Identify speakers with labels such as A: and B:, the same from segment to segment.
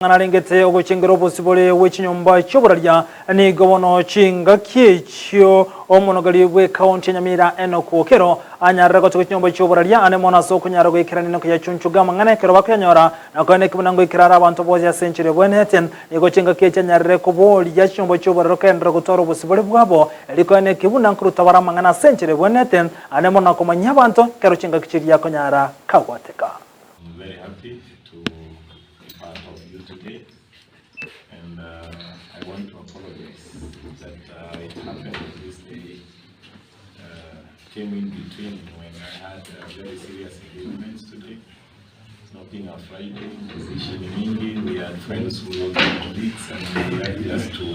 A: Narengete oguchingira obusibole w'ekinyomba ky'oburalya ni gobono chinga kyekyo omunogari bwe county Nyamira Okero anyarra ko ekinyomba ky'oburalya ane mona so kunyara gwekirana no kyachunchuga mangana kero bakanyora nakone kibunango ikirara abantu bozi ya century bweneten ego chinga kyekya nyarre ko bolya ekinyomba ky'oburalya kendra gutoro obusibole bwabo eliko ne kibunango rutabara mangana century bweneten ane mona ko manyabantu kero chinga kichiriya konyara kagwateka.
B: I'm very happy to be part of you today, and I want to apologize that it happened this day came in between when I had very serious engagements today. Not being a Friday, musician mingi, we had friends who were colleagues and they asked us to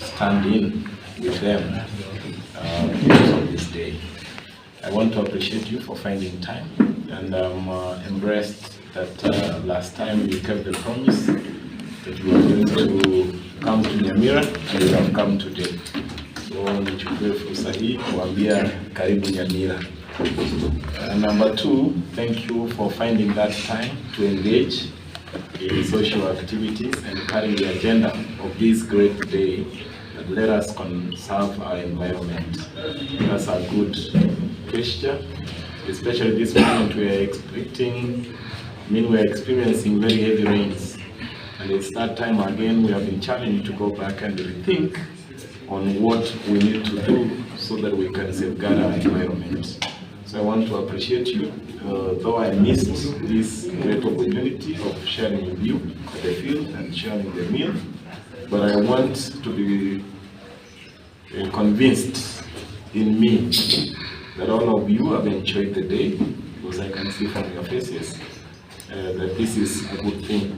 B: stand in with them because of this day. I want to appreciate you for finding time, and I'm impressed that last time you kept the promise that you were going to come to Nyamira, and you have come today. So nichukue fursa hii kuambia karibu Nyamira. Number two, thank you for finding that time to engage in social activities and carry the agenda of this great day that let us conserve our environment. That's a good gesture, especially this moment we are experiencing very heavy rains, and it's that time again we have been challenged to go back and rethink on what we need to do so that we can safeguard our environment. So I want to appreciate you, though I missed this great opportunity of sharing with you the field and sharing the meal, but I want to be convinced in me that all of you have enjoyed the day, because I can see from your faces that this is a good thing.